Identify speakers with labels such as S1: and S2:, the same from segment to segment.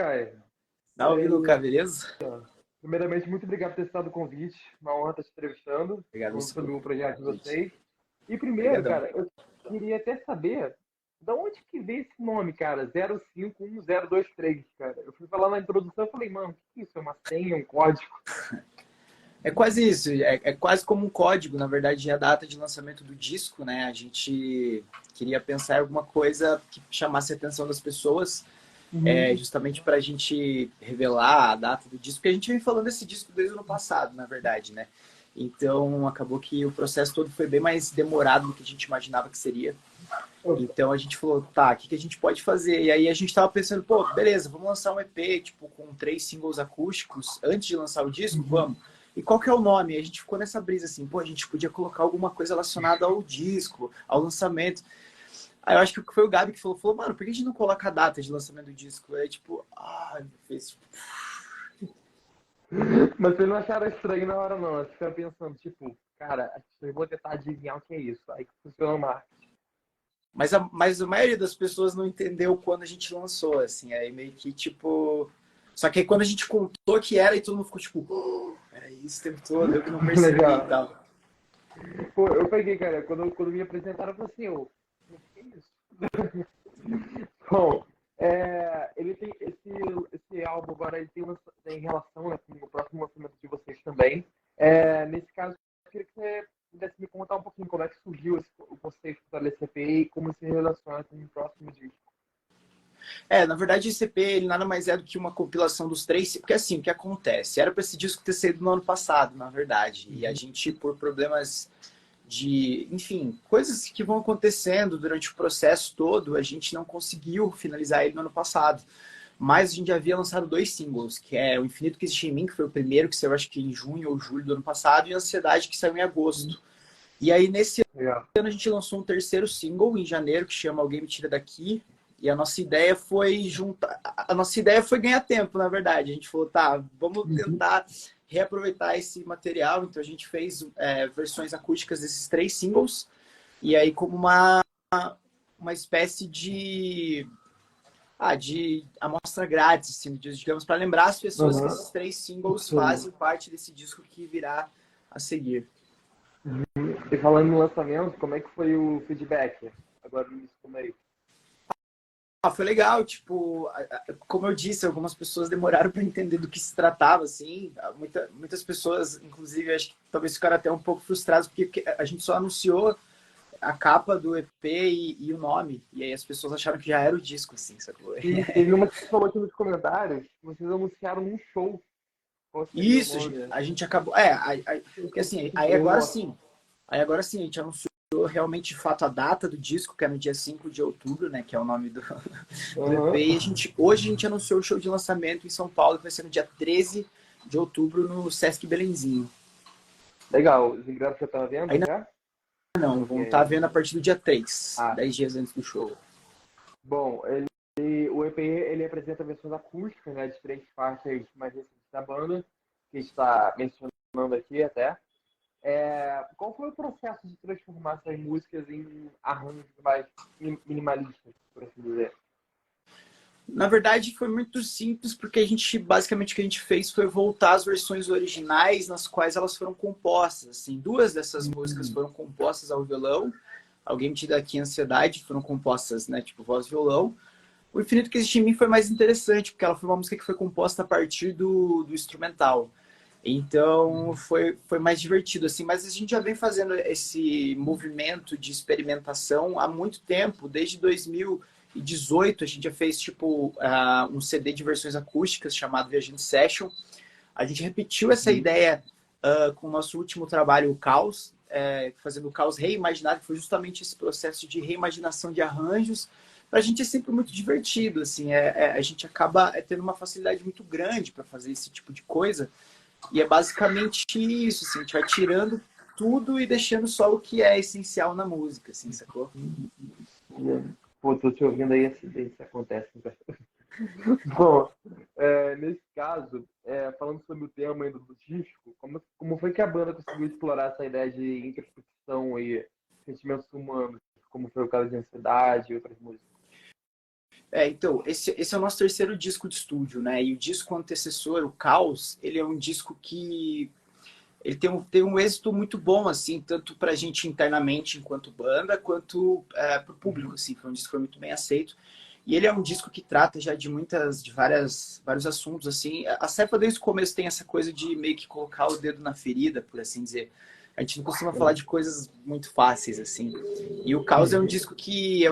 S1: Caio.
S2: Tá
S1: E
S2: ouvindo,
S1: aí,
S2: cara, beleza?
S1: primeiramente, muito obrigado por ter aceitado o convite. Uma honra estar te entrevistando,
S2: Obrigado
S1: falando
S2: você pelo
S1: sobre o projeto de
S2: convite.
S1: vocês. E primeiro,
S2: Obrigadão.
S1: cara, eu queria até saber de onde que veio esse nome, cara? 051023, cara. Eu fui falar na introdução e falei, mano, o que é isso? É uma senha, um código?
S2: É quase isso, é quase como um código, na verdade, é a data de lançamento do disco, né? A gente queria pensar em alguma coisa que chamasse a atenção das pessoas,
S1: Uhum.
S2: justamente para a gente revelar a data do disco, porque a gente vem falando desse disco desde o ano passado, na verdade, né? Então, acabou que o processo todo foi bem mais demorado do que a gente imaginava que seria. Então a gente falou, tá, o que a gente pode fazer? E aí a gente tava pensando, pô, beleza, vamos lançar um EP, tipo, com 3 singles acústicos antes de lançar o disco, vamos. E qual que é o nome? A gente ficou nessa brisa assim, pô, a gente podia colocar alguma coisa relacionada ao disco, ao lançamento. Aí eu acho que foi o Gabi que falou, mano, por que a gente não coloca a data de lançamento do disco? Aí tipo, fez.
S1: Mas vocês não acharam estranho na hora, não. Vocês ficaram pensando, tipo, cara, eu vou tentar adivinhar o que é isso. Aí que funciona o marketing.
S2: Mas a maioria das pessoas não entendeu quando a gente lançou, assim, aí meio que tipo. Só que aí quando a gente contou que era, e todo mundo ficou tipo, era isso o tempo todo, eu que não percebi e
S1: Legal.
S2: tal.
S1: Pô, eu peguei, cara, quando me apresentaram, eu falei assim, o que é isso? Bom, ele tem esse álbum agora, ele tem relação, né, com o próximo lançamento de vocês também. Nesse caso, eu queria que você pudesse me contar um pouquinho como é que surgiu o conceito da LCP e como se relaciona com o próximo disco.
S2: Na verdade, esse EP, ele nada mais é do que uma compilação dos três, porque assim, o que acontece? Era para esse disco ter saído no ano passado, na verdade, e a gente, por problemas de, enfim, coisas que vão acontecendo durante o processo todo, a gente não conseguiu finalizar ele no ano passado. Mas a gente já havia lançado 2 singles, que é O Infinito que Existe em Mim, que foi o primeiro, que saiu acho que em junho ou julho do ano passado, e Ansiedade, que saiu em agosto. E aí, nesse
S1: Legal.
S2: ano, a gente lançou um terceiro single, em janeiro, que chama Alguém Me Tira Daqui. E a nossa ideia foi juntar. A nossa ideia foi ganhar tempo, na verdade. A gente falou, tá, vamos tentar reaproveitar esse material. Então a gente fez versões acústicas desses 3 singles. E aí, como uma espécie de amostra grátis, assim, digamos, para lembrar as pessoas que
S1: Uhum.
S2: esses 3 singles
S1: Sim.
S2: fazem parte desse disco que virá a seguir.
S1: E falando no lançamento, como é que foi o feedback? Agora no início do mês.
S2: Foi legal, tipo, como eu disse, algumas pessoas demoraram para entender do que se tratava, assim, muitas pessoas, inclusive, acho que talvez ficaram até um pouco frustradas, porque a gente só anunciou a capa do EP e o nome, e aí as pessoas acharam que já era o disco, assim, sacou?
S1: E teve uma que falou aqui nos comentários que vocês anunciaram um show. Qual seria o
S2: Isso,
S1: nome?
S2: a gente acabou, porque assim,
S1: Nossa.
S2: aí agora sim, a gente anunciou realmente de fato a data do disco, que é no dia 5 de outubro, né, que é o nome do EP, e
S1: Uhum.
S2: hoje a gente anunciou o show de lançamento em São Paulo, que vai ser no dia 13 de outubro no Sesc Belenzinho.
S1: Legal. Os ingressos já estão à
S2: Aí
S1: venda já? Como
S2: não,
S1: é que
S2: vão estar
S1: é?
S2: vendo a partir do dia 3,
S1: Ah,
S2: 10 dias antes do show.
S1: bom, o EP ele apresenta versões acústicas, né, de três faixas mais recentes da banda, que está mencionando aqui até. Qual foi o processo de transformar essas músicas em arranjos mais minimalistas, por assim dizer?
S2: Na verdade, foi muito simples, porque basicamente, o que a gente fez foi voltar às versões originais nas quais elas foram compostas. Assim, 2 dessas músicas foram compostas ao violão. Alguém me tira aqui ansiedade, foram compostas, né, tipo voz e violão. O Infinito que Existe em Mim foi mais interessante, porque ela foi uma música que foi composta a partir do instrumental. Então foi mais divertido, assim, mas a gente já vem fazendo esse movimento de experimentação há muito tempo, desde 2018 a gente já fez tipo um CD de versões acústicas chamado Viajante Session. A gente repetiu essa ideia com o nosso último trabalho, o Caos, fazendo o Caos reimaginado, que foi justamente esse processo de reimaginação de arranjos. Para a gente é sempre muito divertido, assim, a gente acaba tendo uma facilidade muito grande para fazer esse tipo de coisa, e é basicamente isso, assim, a gente vai tirando tudo e deixando só o que é essencial na música, assim, sacou?
S1: Pô, tô te ouvindo aí, acidente acontece. Bom, nesse caso, falando sobre o tema ainda do disco, como foi que a banda conseguiu explorar essa ideia de introspecção e sentimentos humanos, como foi o caso de Ansiedade e outras músicas?
S2: Então, esse é o nosso terceiro disco de estúdio, né? E o disco antecessor, o Caos, ele é um disco que ele tem um êxito muito bom, assim, tanto pra gente internamente enquanto banda, quanto pro público, assim. Foi um disco que foi muito bem aceito. E ele é um disco que trata já vários assuntos, assim. A Cepa, desde o começo, tem essa coisa de meio que colocar o dedo na ferida, por assim dizer. A gente não costuma falar de coisas muito fáceis, assim. E o Caos é um disco que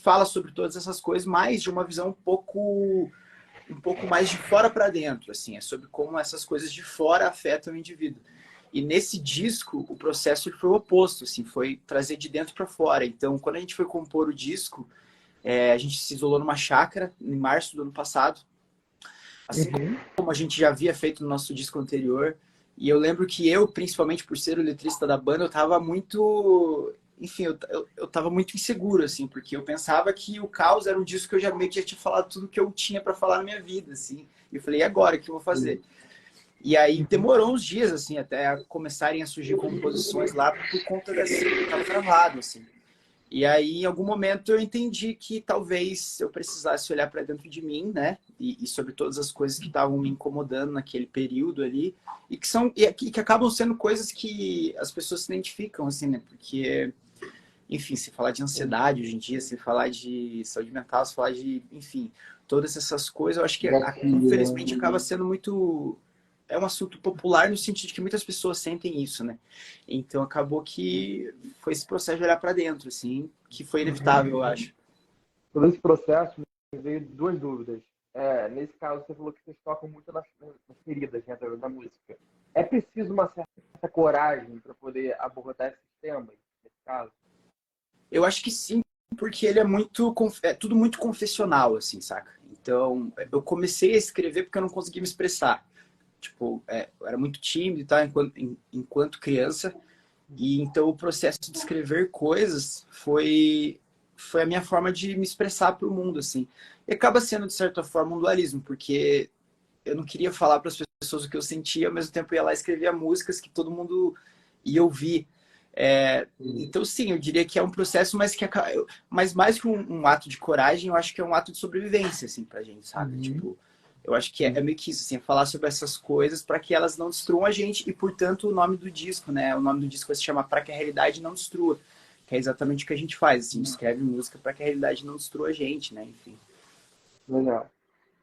S2: fala sobre todas essas coisas, mas de uma visão um pouco mais de fora para dentro, assim, é sobre como essas coisas de fora afetam o indivíduo. E nesse disco, o processo foi o oposto, assim, foi trazer de dentro para fora. Então, quando a gente foi compor o disco, a gente se isolou numa chácara em março do ano passado, assim como a gente já havia feito no nosso disco anterior. E eu lembro que eu, principalmente por ser o letrista da banda, eu tava muito... Enfim, eu tava muito inseguro, assim, porque eu pensava que o Caos era um disco que eu já meio que já tinha falado tudo que eu tinha para falar na minha vida, assim. E eu falei, e agora, o que eu vou fazer? E aí demorou uns dias, assim, até começarem a surgir composições lá por conta dessa... Eu tava travado, assim. E aí, em algum momento, eu entendi que talvez eu precisasse olhar para dentro de mim, né? E sobre todas as coisas que estavam me incomodando naquele período ali. Que acabam sendo coisas que as pessoas se identificam, assim, né? Porque, enfim, se falar de ansiedade hoje em dia, se falar de saúde mental, se falar de, enfim, todas essas coisas, eu acho que, infelizmente, acaba sendo muito... É um assunto popular no sentido de que muitas pessoas sentem isso, né? Então acabou que foi esse processo de olhar para dentro, assim, que foi inevitável, eu acho.
S1: Todo esse processo me veio duas dúvidas. Nesse caso, você falou que vocês tocam muito nas feridas, né, da música. É preciso uma certa coragem para poder abordar esses temas, nesse caso?
S2: Eu acho que sim, porque ele é tudo muito confessional, assim, saca? Então, eu comecei a escrever porque eu não conseguia me expressar. Tipo, eu era muito tímido e tal, enquanto criança. E então o processo de escrever coisas foi a minha forma de me expressar para o mundo, assim. E acaba sendo, de certa forma, um dualismo, porque eu não queria falar para as pessoas o que eu sentia, ao mesmo tempo eu ia lá e escrevia músicas que todo mundo ia ouvir. Então, sim, eu diria que é um processo, mas mais que um ato de coragem, eu acho que é um ato de sobrevivência, assim, pra gente, sabe? Tipo, eu acho que é meio que isso, assim, é falar sobre essas coisas para que elas não destruam a gente e, portanto, o nome do disco, né? O nome do disco se chama Para que a Realidade Não Destrua, que é exatamente o que a gente faz, assim, escreve música para que a realidade não destrua a gente, né? Enfim.
S1: Legal.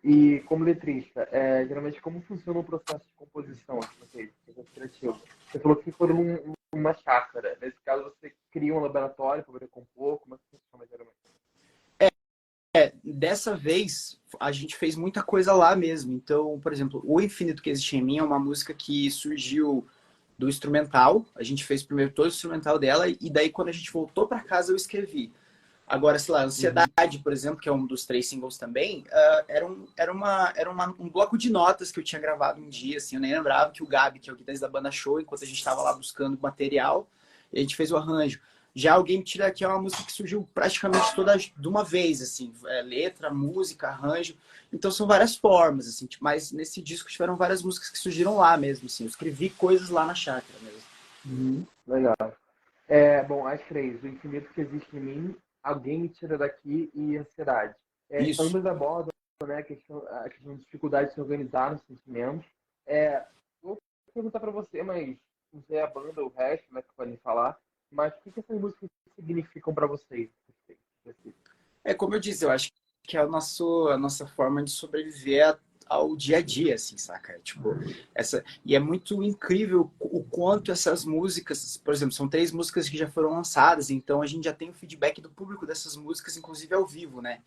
S1: E como letrista, geralmente como funciona o processo de composição aqui no processo criativo? Você falou que foi numa chácara. Nesse caso, você cria um laboratório para poder compor? Como é que funciona geralmente?
S2: Dessa vez, a gente fez muita coisa lá mesmo. Então, por exemplo, O Infinito que Existe em Mim é uma música que surgiu do instrumental. A gente fez primeiro todo o instrumental dela e daí quando a gente voltou para casa eu escrevi. Agora, sei lá, Ansiedade, por exemplo, que é um dos 3 singles também, um bloco de notas que eu tinha gravado um dia, assim, eu nem lembrava que o Gabi, que é o guitarrista da banda Show, enquanto a gente estava lá buscando material, a gente fez o arranjo. Já Alguém Me Tira Daqui é uma música que surgiu praticamente toda de uma vez, assim, letra, música, arranjo. Então são várias formas, assim, mas nesse disco tiveram várias músicas que surgiram lá mesmo, assim, eu escrevi coisas lá na chácara mesmo.
S1: Legal. Bom, as três. O Infinito que Existe em Mim, Alguém Me Tira Daqui e Ansiedade.
S2: Isso.
S1: Ambas abordam, né, a questão de dificuldade de se organizar nos sentimentos. Vou perguntar para você, mas não sei a banda, o resto, né, que podem falar, mas o que essas músicas significam para vocês?
S2: Como eu disse, eu acho que é a nossa forma de sobreviver ao dia a dia, assim, saca? Tipo, e é muito incrível o quanto essas músicas, por exemplo, são 3 músicas que já foram lançadas, então a gente já tem o feedback do público dessas músicas, inclusive ao vivo, né?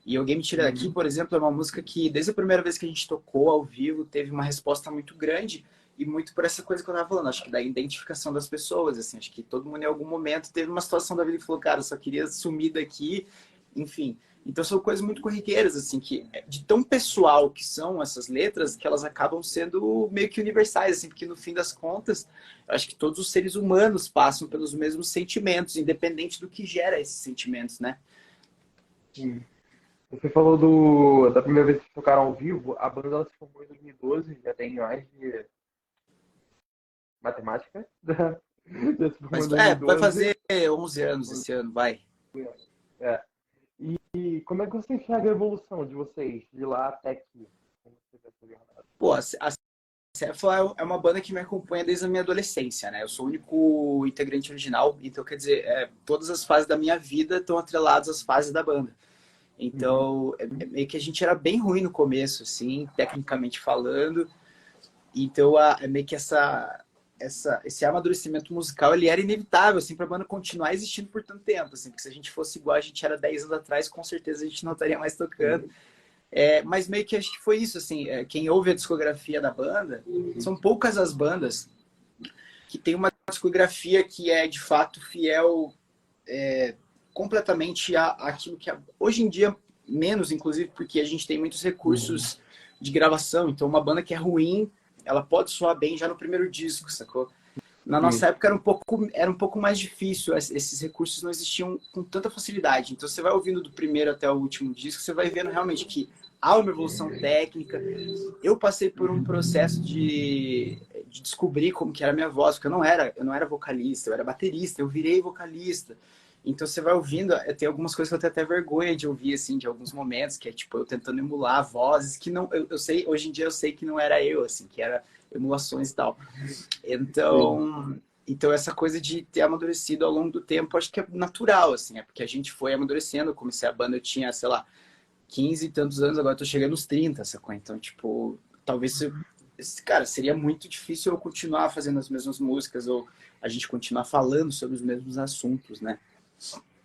S2: E Alguém Me Tira Daqui, por exemplo, é uma música que, desde a primeira vez que a gente tocou ao vivo, teve uma resposta muito grande e muito por essa coisa que eu tava falando, acho que da identificação das pessoas, assim, acho que todo mundo em algum momento teve uma situação da vida que falou, cara, eu só queria sumir daqui, enfim. Então são coisas muito corriqueiras, assim, que de tão pessoal que são essas letras, que elas acabam sendo meio que universais, assim, porque no fim das contas, eu acho que todos os seres humanos passam pelos mesmos sentimentos, independente do que gera esses sentimentos, né?
S1: Sim. Você falou da primeira vez que tocaram ao vivo, a banda ela se formou em 2012, já tem mais de matemática. Já se formou em
S2: Mas vai
S1: 2012.
S2: fazer 11 anos esse ano, vai.
S1: É. E como é que você enxerga a evolução de vocês, de lá até aqui? Como você vê essa jornada?
S2: Pô, a Cephala é uma banda que me acompanha desde a minha adolescência, né? Eu sou o único integrante original, então quer dizer, todas as fases da minha vida estão atreladas às fases da banda.
S1: Uhum.
S2: Então, meio que a gente era bem ruim no começo, assim, tecnicamente falando. Então, é meio que esse amadurecimento musical, ele era inevitável, assim, para a banda continuar existindo por tanto tempo, assim, porque se a gente fosse igual a gente era 10 anos atrás, com certeza a gente não estaria mais tocando. Mas meio que acho que foi isso, assim, quem ouve a discografia da banda, são poucas as bandas que tem uma discografia que é, de fato, fiel completamente àquilo que hoje em dia, menos, inclusive, porque a gente tem muitos recursos de gravação, então uma banda que é ruim, ela pode soar bem já no primeiro disco, sacou? Na nossa
S1: Sim.
S2: época era um pouco mais difícil, esses recursos não existiam com tanta facilidade. Então você vai ouvindo do primeiro até o último disco, você vai vendo realmente que há uma evolução técnica. Eu passei por um processo de descobrir como que era a minha voz, porque eu não era vocalista, eu era baterista, eu virei vocalista. Então você vai ouvindo, tem algumas coisas que eu tenho até vergonha de ouvir, assim, de alguns momentos, que é tipo eu tentando emular vozes que não, eu sei, hoje em dia eu sei que não era eu, assim, que era emulações e tal.
S1: Sim.
S2: Então essa coisa de ter amadurecido ao longo do tempo, acho que é natural, assim, é porque a gente foi amadurecendo. Eu comecei a banda, eu tinha, sei lá, 15 e tantos anos, agora eu tô chegando nos 30, sacou? Então, tipo, talvez, cara, seria muito difícil eu continuar fazendo as mesmas músicas ou a gente continuar falando sobre os mesmos assuntos, né?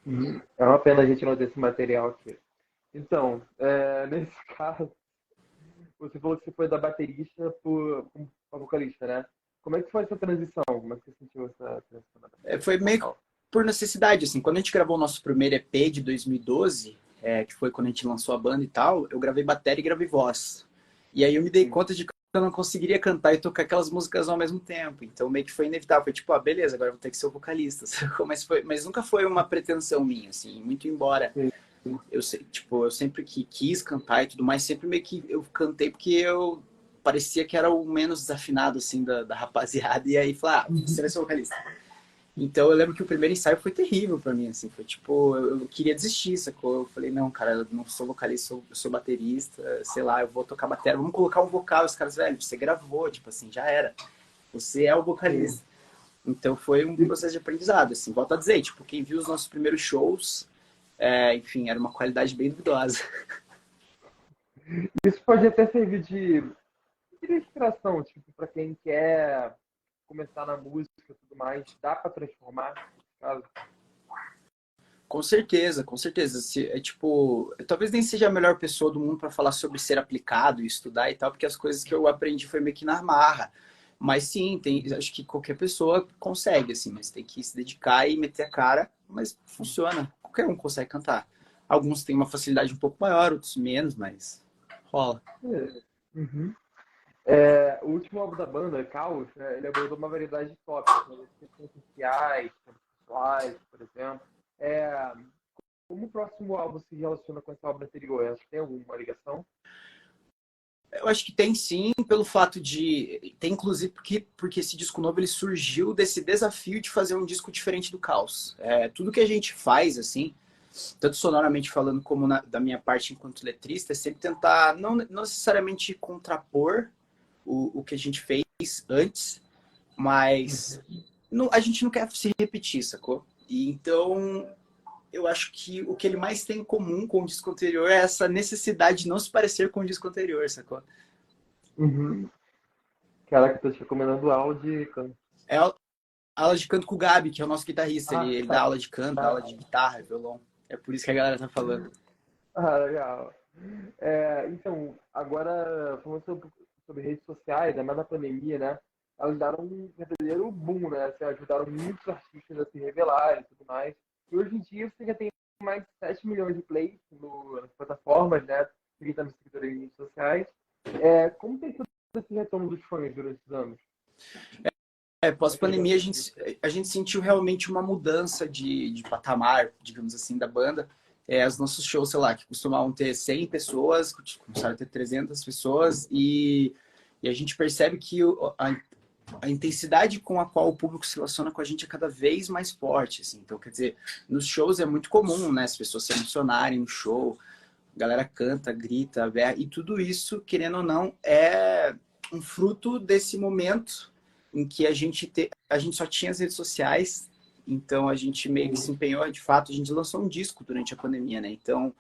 S1: Uhum. É uma pena a gente não ter esse material aqui. Então, nesse caso, você falou que você foi da baterista para vocalista, né? Como é que foi essa transição? Como é que você sentiu essa transição da bateria
S2: Foi
S1: para
S2: meio que
S1: vocal?
S2: por necessidade, assim, quando a gente gravou o nosso primeiro EP de 2012, que foi quando a gente lançou a banda e tal, eu gravei bateria e gravei voz. E aí eu me dei
S1: Sim.
S2: conta de que eu não conseguiria cantar e tocar aquelas músicas ao mesmo tempo. Então meio que foi inevitável. Foi tipo, beleza, agora eu vou ter que ser o vocalista. Mas nunca foi uma pretensão minha, assim, muito embora
S1: Sim.
S2: eu sempre que quis cantar e tudo mais, sempre meio que eu cantei porque eu parecia que era o menos desafinado, assim, da rapaziada. E aí, falei, você vai ser vocalista. Então eu lembro que o primeiro ensaio foi terrível pra mim, assim, foi tipo, eu queria desistir, sacou? Eu falei, não, cara, eu não sou vocalista, eu sou baterista, sei lá, eu vou tocar bateria, vamos colocar um vocal. Os caras, velho, você gravou, tipo assim, já era, você é o
S1: Sim.
S2: vocalista. Então foi um processo de aprendizado, assim, volto a dizer, tipo, quem viu os nossos primeiros shows, enfim, era uma qualidade bem duvidosa.
S1: Isso pode até servir de inspiração, tipo, para quem quer começar na música e tudo mais. Dá para transformar, nesse caso.
S2: Com certeza, com certeza. Tipo, talvez nem seja a melhor pessoa do mundo para falar sobre ser aplicado e estudar e tal, porque as coisas que eu aprendi foi meio que na marra. Mas sim, acho que qualquer pessoa consegue, assim, mas tem que se dedicar e meter a cara, mas funciona. Qualquer um consegue cantar. Alguns têm uma facilidade um pouco maior, outros menos, mas rola.
S1: Uhum. O último álbum da banda, Caos, né, ele abordou uma variedade de tópicos, né, questões sociais, pessoais, por exemplo. É, como o próximo álbum se relaciona com esse álbum anterior? Acho que tem alguma ligação?
S2: Eu acho que tem sim, pelo fato de. Tem inclusive porque esse disco novo ele surgiu desse desafio de fazer um disco diferente do Caos. Tudo que a gente faz, assim, tanto sonoramente falando como da minha parte enquanto letrista, é sempre tentar não necessariamente contrapor o que a gente fez antes, mas a gente não quer se repetir, sacou? E então eu acho que o que ele mais tem em comum com o disco anterior é essa necessidade de não se parecer com o disco anterior, sacou?
S1: Uhum. Caraca, tô te recomendando áudio e canto.
S2: É a aula de canto com o Gabi, que é o nosso guitarrista.
S1: Ah,
S2: Ele dá aula de canto, dá aula de guitarra, violão. É por isso que a galera tá falando.
S1: legal. Então, agora falando sobre redes sociais, ainda mais na pandemia, né? Elas deram um verdadeiro boom, né? Assim, ajudaram muitos artistas a se revelarem e tudo mais. E hoje em dia você já tem mais de 7 milhões de plays nas plataformas, né? 30 mil seguidores em redes sociais. Como tem sido esse retorno dos fãs durante esses anos? Como é que eles
S2: Pós-pandemia
S1: reagiram?
S2: a gente sentiu realmente uma mudança de patamar, digamos assim, da banda. Os nossos shows, sei lá, que costumavam ter 100 pessoas, começaram a ter 300 pessoas e a gente percebe que a intensidade com a qual o público se relaciona com a gente é cada vez mais forte, assim. Então, quer dizer, nos shows é muito comum, né? As pessoas se emocionarem no show, a galera canta, grita, berra, e tudo isso, querendo ou não, é um fruto desse momento em que a gente só tinha as redes sociais, então a gente meio que se empenhou, de fato, a gente lançou um disco durante a pandemia, né? Então,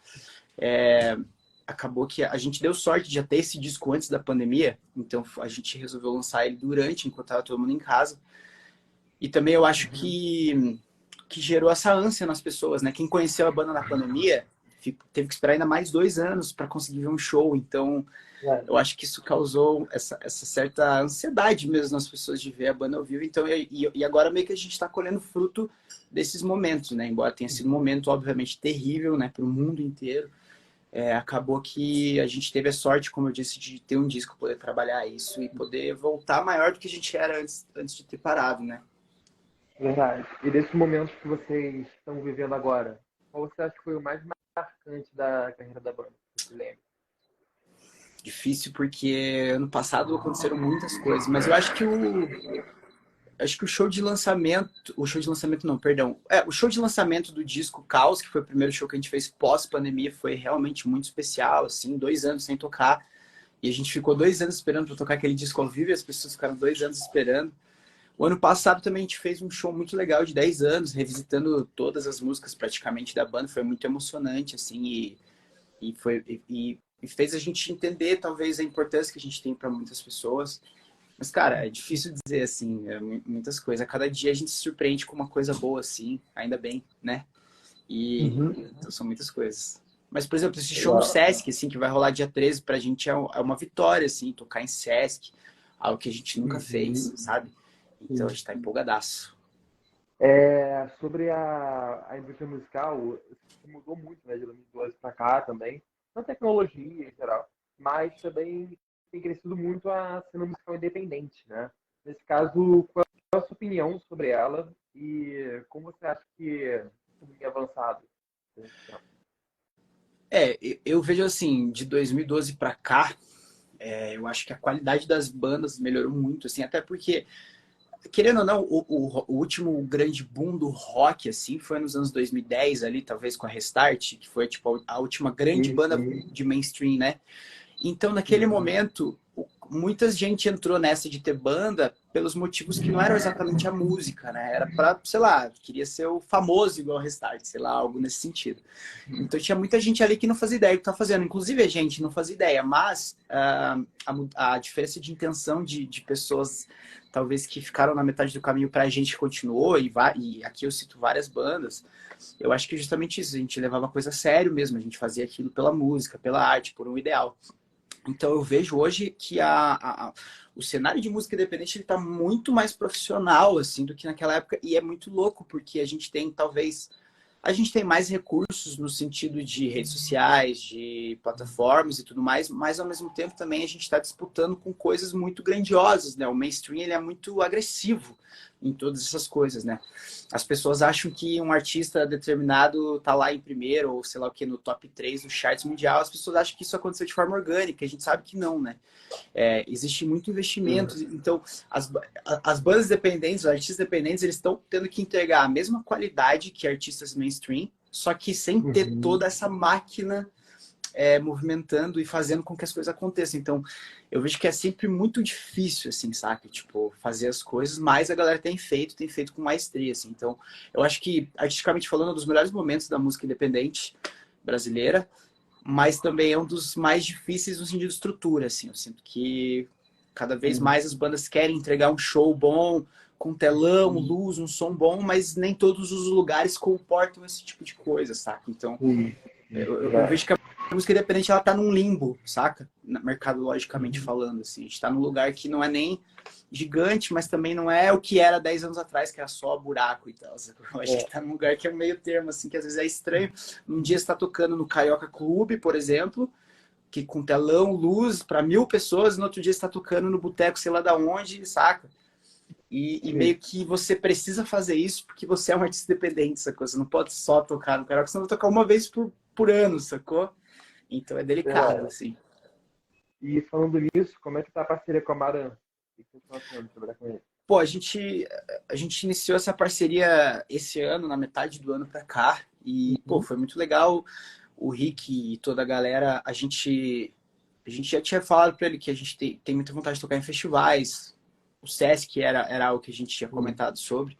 S2: acabou que a gente deu sorte de já ter esse disco antes da pandemia, então a gente resolveu lançar ele durante, enquanto estava todo mundo em casa. E também eu acho que gerou essa ânsia nas pessoas, né? Quem conheceu a banda na pandemia teve que esperar ainda mais 2 anos para conseguir ver um show, então eu acho que isso causou essa certa ansiedade mesmo nas pessoas de ver a banda ao vivo. Então, e agora meio que a gente está colhendo fruto desses momentos, né? Embora tenha sido um momento, obviamente, terrível, né? Para o mundo inteiro. Acabou que a gente teve a sorte, como eu disse, de ter um disco, poder trabalhar isso e poder voltar maior do que a gente era antes de ter parado, né?
S1: Verdade. E desses momentos que vocês estão vivendo agora, qual você acha que foi o mais marcante da carreira da banda? Você lembra?
S2: Difícil porque ano passado aconteceram muitas coisas, mas eu acho que o show de lançamento não, perdão. O show de lançamento do disco Caos, que foi o primeiro show que a gente fez pós-pandemia, foi realmente muito especial, assim, 2 anos sem tocar. E a gente ficou 2 anos esperando para tocar aquele disco ao vivo e as pessoas ficaram 2 anos esperando. O ano passado também a gente fez um show muito legal de 10 anos, revisitando todas as músicas praticamente da banda. Foi muito emocionante, assim, e fez a gente entender, talvez, a importância que a gente tem para muitas pessoas. Mas, cara, é difícil dizer, assim, muitas coisas. A cada dia a gente se surpreende com uma coisa boa, assim, ainda bem, né? Então são muitas coisas. Mas, por exemplo, esse show no
S1: Legal.
S2: Sesc, assim, que vai rolar dia 13, pra gente é uma vitória, assim, tocar em Sesc, algo que a gente nunca fez, sabe? Então a gente tá empolgadaço.
S1: Sobre a indústria musical, isso mudou muito, né, de 2012 para cá também, na tecnologia em geral, mas também tem crescido muito a cena musical independente, né? Nesse caso, qual é a sua opinião sobre ela e como você acha que tem avançado nesse tempo?
S2: Eu vejo assim, de 2012 pra cá, eu acho que a qualidade das bandas melhorou muito, assim, até porque querendo ou não, o último grande boom do rock, assim, foi nos anos 2010 ali, talvez com a Restart, que foi, tipo, a última grande
S1: Sim,
S2: banda
S1: sim.
S2: de mainstream, né? Então, naquele momento, muita gente entrou nessa de ter banda pelos motivos que não eram exatamente a música, né? Era pra, sei lá, queria ser o famoso igual o Restart, sei lá, algo nesse sentido. Então, tinha muita gente ali que não fazia ideia do que tá fazendo. Inclusive, a gente não fazia ideia, mas a diferença de intenção de pessoas, talvez, que ficaram na metade do caminho pra gente que continuou, e aqui eu cito várias bandas, eu acho que é justamente isso. A gente levava a coisa a sério mesmo, a gente fazia aquilo pela música, pela arte, por um ideal. Então eu vejo hoje que o cenário de música independente está muito mais profissional assim do que naquela época, e é muito louco porque a gente tem mais recursos no sentido de redes sociais, de plataformas e tudo mais, mas ao mesmo tempo também a gente está disputando com coisas muito grandiosas, né? O mainstream ele é muito agressivo em todas essas coisas, né? As pessoas acham que um artista determinado tá lá em primeiro, ou sei lá o que, no top 3 do charts mundial. As pessoas acham que isso aconteceu de forma orgânica. A gente sabe que não, né? Existe muito investimento. Então, as bandas dependentes, os artistas dependentes, eles estão tendo que entregar a mesma qualidade que artistas mainstream, só que sem ter toda essa máquina movimentando e fazendo com que as coisas aconteçam. Então, eu vejo que é sempre muito difícil, assim, saca? Tipo, fazer as coisas, mas a galera tem feito com maestria, assim. Então, eu acho que, artisticamente falando, é um dos melhores momentos da música independente brasileira, mas também é um dos mais difíceis no sentido de estrutura, assim. Eu sinto que cada vez mais as bandas querem entregar um show bom, com telão, luz, um som bom, mas nem todos os lugares comportam esse tipo de coisa, saca? Então, eu vejo que a música independente ela tá num limbo, saca? Mercadologicamente falando, assim. A gente tá num lugar que não é nem gigante, mas também não é o que era 10 anos atrás, que era só buraco e tal. Eu acho que tá num lugar que é um meio termo, assim, que às vezes é estranho. Um dia você tá tocando no Carioca Clube, por exemplo, que com telão, luz, para 1.000 pessoas, e no outro dia você tá tocando no boteco, sei lá da onde, saca? E meio que você precisa fazer isso porque você é um artista independente, sacou? Você não pode só tocar no Carioca, você não vai tocar uma vez por ano, sacou? Então é delicado,
S1: Verdade.
S2: assim.
S1: E falando nisso, como é que tá a parceria com a Maran? que vocês estão achando de trabalhar com ele?
S2: Pô, a gente iniciou essa parceria esse ano, na metade do ano pra cá, e, pô,
S1: Uhum.
S2: foi muito legal. O Rick e toda a galera, a gente já tinha falado pra ele que a gente tem muita vontade de tocar em festivais. O Sesc era algo que a gente tinha
S1: Sim.
S2: comentado sobre.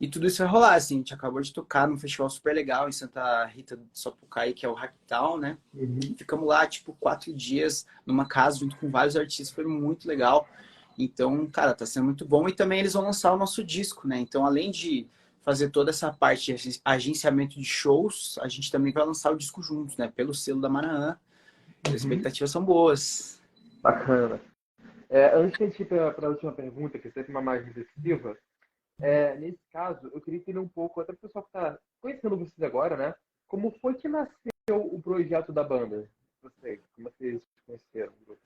S2: E tudo isso vai rolar, assim. A gente acabou de tocar num festival super legal em Santa Rita do Sapucaí, que é o Hacktown, né?
S1: Uhum.
S2: Ficamos lá, tipo, 4 dias numa casa junto com vários artistas. Foi muito legal. Então, cara, tá sendo muito bom. E também eles vão lançar o nosso disco, né? Então, além de fazer toda essa parte de agenciamento de shows, a gente também vai lançar o disco juntos, né? Pelo selo da Manaã. As
S1: Uhum.
S2: expectativas são boas.
S1: Bacana. Antes de a gente ir para a última pergunta, que é sempre uma mais reflexiva, nesse caso, eu queria entender um pouco, até para o pessoal que está conhecendo vocês agora, né? Como foi que nasceu o projeto da banda? Vocês, como vocês se conheceram? O grupo?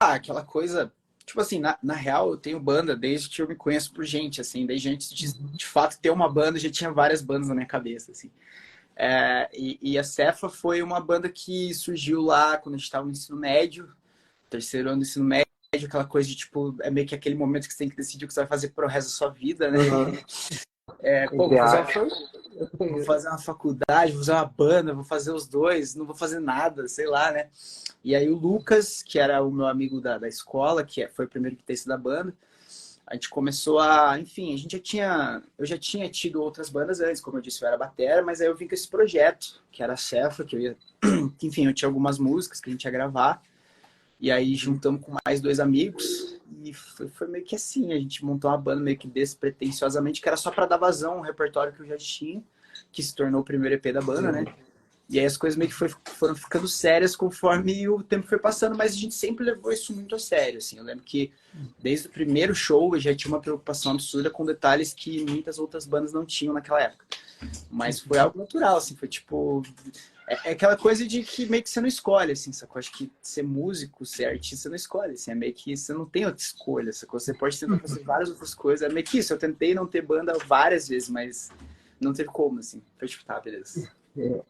S2: Ah, aquela coisa. Tipo assim, na real, eu tenho banda desde que eu me conheço por gente, assim, desde antes
S1: Uhum.
S2: de fato ter uma banda, já tinha várias bandas na minha cabeça, assim. E a Cefa foi uma banda que surgiu lá quando a gente estava no ensino médio, terceiro ano do ensino médio, aquela coisa de tipo, é meio que aquele momento que você tem que decidir o que você vai fazer pro resto da sua vida, né?
S1: Aham.
S2: Pô,
S1: Entre aspas, eu
S2: vou
S1: conheço.
S2: fazer uma faculdade, vou fazer uma banda, vou fazer os dois, não vou fazer nada, sei lá, né? E aí o Lucas, que era o meu amigo da escola, foi o primeiro guitarrista da banda, a gente começou enfim, eu já tinha tido outras bandas antes, como eu disse, eu era batera, mas aí eu vim com esse projeto, que era a Cefa, que enfim, eu tinha algumas músicas que a gente ia gravar, e aí
S1: Uhum.
S2: juntamos com mais dois amigos, e foi meio que assim, a gente montou uma banda meio que despretensiosamente, que era só para dar vazão ao repertório que eu já tinha, que se tornou o primeiro EP da banda, né?
S1: Sim.
S2: E aí as coisas meio que foram ficando sérias conforme o tempo foi passando, mas a gente sempre levou isso muito a sério, assim. Eu lembro que desde o primeiro show eu já tinha uma preocupação absurda com detalhes que muitas outras bandas não tinham naquela época. Mas foi
S1: Uhum.
S2: algo natural, assim, foi tipo... É aquela coisa de que meio que você não escolhe, assim, sacou? Acho que ser músico, ser artista, você não escolhe, assim, é meio que você não tem outra escolha, sacou? Você pode tentar fazer várias outras coisas, é meio que isso, eu tentei não ter banda várias vezes, mas não teve como, assim. Foi tipo, tá, beleza.
S1: É.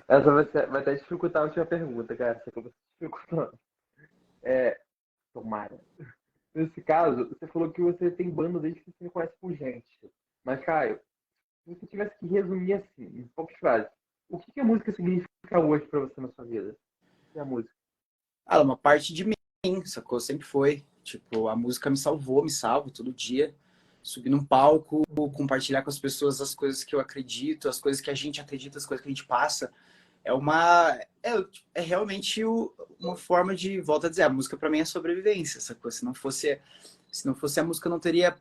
S1: Essa vai até dificultar a última pergunta, cara. Você acabou se dificultando. É, tomara. Nesse caso, você falou que você tem banda desde que você me conhece por gente. Mas, Caio, se você tivesse que resumir assim, em poucas frases, o que a música significa hoje pra você na sua vida? O que é a música?
S2: Ah, uma parte de mim, sacou? Sempre foi. Tipo, a música me salvou, me salva todo dia. Subir num palco, compartilhar com as pessoas as coisas que eu acredito, as coisas que a gente acredita, as coisas que a gente passa. É uma. É realmente uma forma de. Volta a dizer, a música pra mim é sobrevivência, sacou? Se não fosse a música, eu não teria.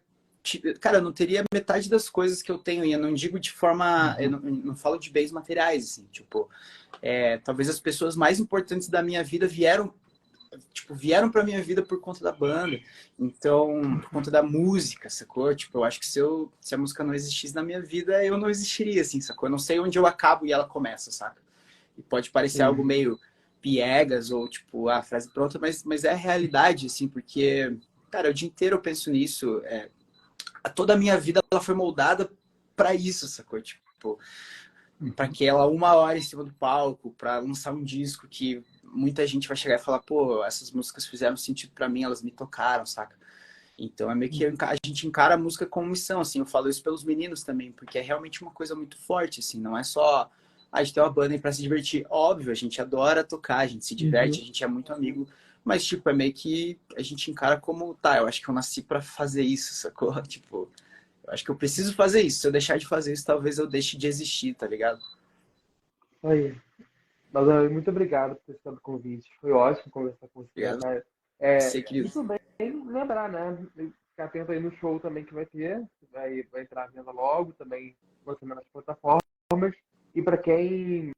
S2: Cara, eu não teria metade das coisas que eu tenho. E eu não digo de forma. Eu
S1: Uhum.
S2: não falo de bens materiais, assim. Tipo, talvez as pessoas mais importantes da minha vida vieram pra minha vida por conta da banda. Então, por conta da música, sacou? Tipo, eu acho que se a música não existisse na minha vida, eu não existiria, assim, sacou? Eu não sei onde eu acabo e ela começa, saca? E pode parecer algo
S1: Sim.
S2: meio piegas ou, tipo, a frase pronta, mas é a realidade, assim, porque, cara, o dia inteiro eu penso nisso. Toda a minha vida ela foi moldada pra isso, sacou? Tipo, para
S1: Uhum.
S2: aquela 1 hora em cima do palco, para lançar um disco que muita gente vai chegar e falar, pô, essas músicas fizeram sentido para mim, elas me tocaram, saca? Então é meio que
S1: Uhum.
S2: a gente encara a música como missão, assim, eu falo isso pelos meninos também, porque é realmente uma coisa muito forte, assim, não é só a gente tem uma banda aí pra se divertir, óbvio, a gente adora tocar, a gente se diverte,
S1: Uhum.
S2: a gente é muito amigo, mas, tipo, é meio que a gente encara como, tá, eu acho que eu nasci para fazer isso, sacou? Tipo, eu acho que eu preciso fazer isso, se eu deixar de fazer isso, talvez eu deixe de existir, tá ligado?
S1: Aí. Mas muito obrigado por ter aceitado o convite. Foi ótimo conversar com você,
S2: Ligado?
S1: cara.
S2: Sei que
S1: E também lembrar, né? Ficar atento aí no show também que vai ter. Vai entrar à venda logo, também lançamento nas plataformas. E para quem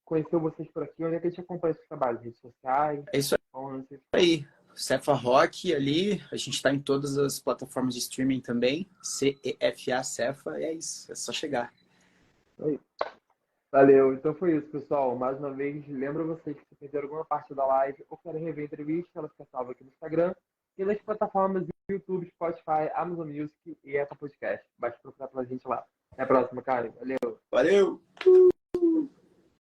S1: conheceu vocês por aqui, onde é que a gente acompanha esses trabalhos? Redes sociais?
S2: é isso
S1: Onde?
S2: aí. Cefa Rock ali, a gente está em todas as plataformas de streaming também. CEFA Cefa, e é isso, é só chegar.
S1: Aí. Valeu. Então foi isso, pessoal. Mais uma vez, lembro vocês que se perderam alguma parte da live ou querem rever a entrevista, ela fica salva aqui no Instagram e nas plataformas YouTube, Spotify, Amazon Music e Apple Podcast. Basta procurar pela gente lá. Até a próxima, cara. Valeu.
S2: Valeu!